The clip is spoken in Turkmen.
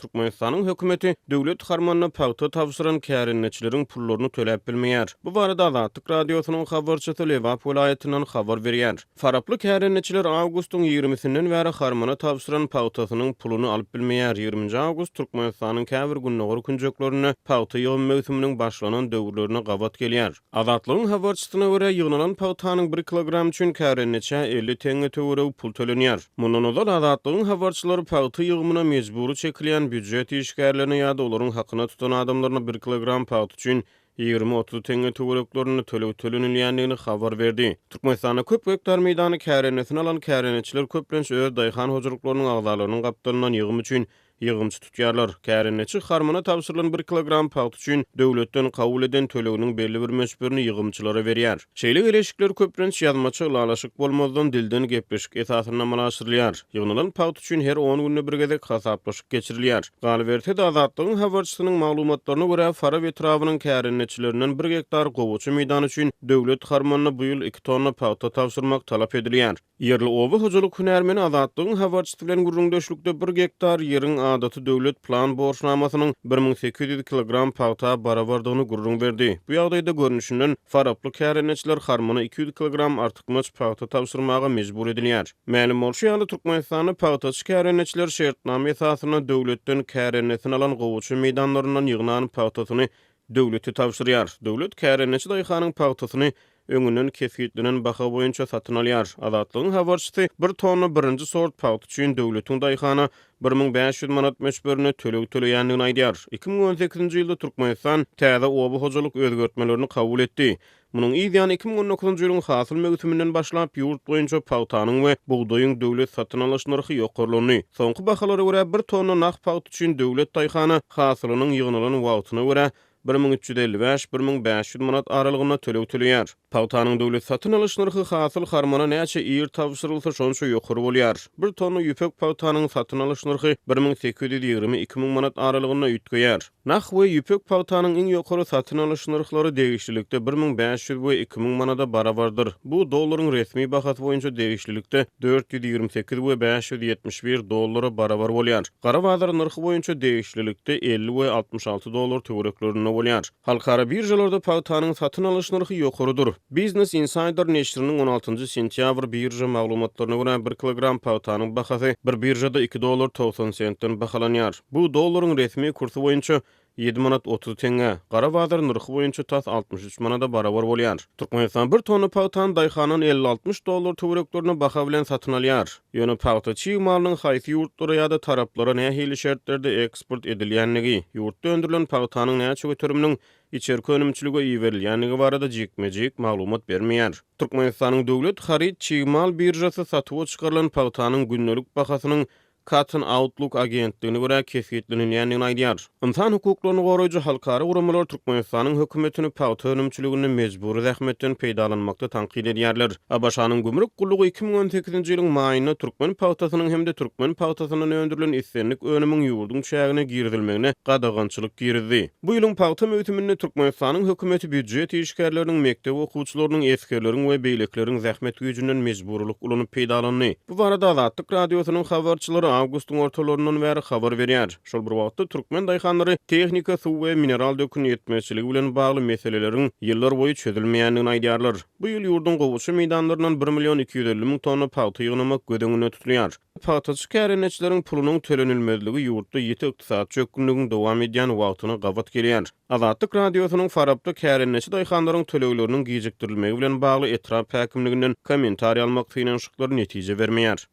Türkmenistanyň hökümeti döwlet harmanyna paýta tapşyran kärinneçileriň pullaryny töläp bilmeýär. Bu barada Azatlyk radiosynyň habarçysy Lewap welaýatynyň habar berýär. Faraply kärinneçiler awgustyň 20-sinden bäri harmana tapşyran paýtasynyň puluny alyp bilmeýär. 20 awgust Türkmenistanyň käbir günnäger künjeklerini paýta ýygyn mewsüminiň başlanan döwürlerine gabat gelýär. Azatlygyň habarçysyna görä ýygnanan paýtanyň 1 kilogram üçin kärinneçe 50 teňe töwereg pul tölenýär. Mundan ozan Azatlygyň habarçylary paýta ýygymyna mejburi çekilýän büdjet işgärlerini ýa-da olaryň hakyna tutan adamlaryna 1 kilogram paýta üçin 20-30 teňe töwereklerini tölenilýändigini habar berdi. Türkmenistanda köp hektar meýdany kärennesine alan kärenneçiler köplenç öz daýhan hojuluklarynyň agzalarynyň gapdalynan ýygym üçin ýygymçy tutýarlar. Kärenneçi harmana tapşyrylan 1 kilogram paýta üçin döwletden kabul eden töleginiň belli bir möçberini ýygymçylara berýär. Şeýle geleşikler köplenç ýazmaça ulalaşyk bolmazdan dilden gepleşik esasyna amallaşdyrylýar. Ýygnalan paýta üçin her 10 günde bir gezek hasaplaşyk geçirilýär. Galbertde Azatlygyň habarçysynyň maglumatlaryna görä Fara we Trabynyň kärenneçilerinden 1 hektar gowaçy meýdany üçin döwlet harmanyna bu ýyl 2 tonna paýta tapşyrmak talap edilýär. Yerli owa hojalyk hünärmeni Azatlygyň habarçysy bilen gurrundaşlykda 1 hektar ýeriň adaty döwlet plan borçnamasynyň 1800 kilogram paýta barabardygyny gurrun berdi. Bu ýagdaýda görnüşinden faraply kärenneçiler harmana 200 kilogram artykmaç paýta tapşyrmaga mejbur edilýär. Ma'lum bolşýanly Türkmenistany paýtaçy kärenneçiler şertname esasyna döwletden kärennesini alan gowaçy meýdanlaryndan ýygnan paýtasyny döwleti tapşyrýar. Döwlet kärenneçi daýhanyň paýtasyny öňünden kefitlenen baha boýunça satyn alýar. Azatlygyň habarçysy 1 tonna birinji sort paýta üçin döwletiň daýhana 1500 manat möçberini töleýändigini aýdýar. 2018-nji ýylda Türkmenistan täze oba hojalyk özgertmelerini kabul etdi. Munyň ýa-da 2019-njy ýylyň hasyl mewsüminden başlap ýurt boýunça paýtanyň we buğdaýyň döwlet satyn alyş narhy ýokarlany. Soňky bahalara görä 1 tonna nak paýta üçin döwlet daýhana hasylynyň ýygnalan wagtyna görä 1355-1500 manat aralygyna töleýär. Paýtanyň döwlet satyn alyş narhy hasyl harmana näçe ýer tapşyrylsa şonça ýokary bolýar. 1 tonna ýüpek paýtanyň satyn alyş narhy 1820-2000 manat aralygyna ýetýär. Nak we ýüpek paýtanyň iň ýokary satyn alyş narhlary degişlilikde 1500 we 2000 manada barabardyr. Bu dollaryň resmi bahasy boýunça degişlilikde 428 we 571 dollara barabar bolýar. Gara bazar narhy boýunça degişlilikde 50 we 66 dollar töwereklerine bolýar. Halkara birjalarda paýtanyň satyn alyş narhy ýokarydyr. Business Insider neşriniň 16-njy sentýabr birja maglumatlaryna görä 1 kilogram paýtanyň bahasy bir birjada 2 dollar 90 sentden bahalanýar. Bu dollaryň resmi kursy boýunça 7 manat 30 teňe. Gara bazar narhy boýunça tas 63 manada barabar bolýar. Türkmenistan 1 tonna paýtany daýhanyň 50-60 dollar töwereklerine baha bilen satyn alýar. Ýöne paýtaçy malynyň haýsy ýurtlara ýa-da taraplara nähili şertlerde eksport edilýändigi, ýurtda öndürilen paýtanyň näçe götürüminiň içerki önümçülüge iýerilýändigi barada jekmejek maglumat bermeýär. Türkmenistanyň döwlet harit çygymal birjasy satyp çykarylan paýtanyň günnelik bahasynyň Cotton Outlook agentligine görä kesgitlenýändigini aýdýar. Insan hukuklaryny goraýjy halkara guramalar Türkmenistanyň hökümetini paýta önümçüligini mejburi zähmetden peýdalanmakda tanqid edýärler. Abaşanyň gümrük gullugy 2018-nji ýylyň maýyna Türkmen paýtasynyň hemde Türkmen paýtasynyň öndürilen islenlik önümiň ýurdun çägine girdilmegine gadagançylyk girdi. Bu ýylyň paýta mewsüminde Türkmenistanyň hökümeti büdjet işgärleriniň mektep okuwçylarynyň eskerleriň we beýlekleriň zähmet güýjünden mejburlyk ulanyp peýdalandy. Bu barada Azatlyk radiosynyň habarçylary awgustyň ortalaryndan bäri habar berýär. Şol bir wagtda türkmen daýhanlary tehnika, suw we mineral dökün ýetmezçiligi bilen bagly meseleleriň ýyllar boýy çözülmeýändigini aýdýarlar. Bu ýyl ýurdun gowaçy meýdanlarynyň 1.250.000 tonna paýta ýygnamak gödeňine tutulýar. Paýtaçy kärenneçileriň pulunyň tölenilmezligi ýurtda ýeti ykdysat çökünlügiň dowam edýän wagtyna gabat gelýär. Azatlyk radiosynyň farapda kärenneçi daýhanlaryň tölegleriniň gijekdirilmegi bilen bagly etrap häkimliginden kommentariýa almak synanşyklary netije bermeýär.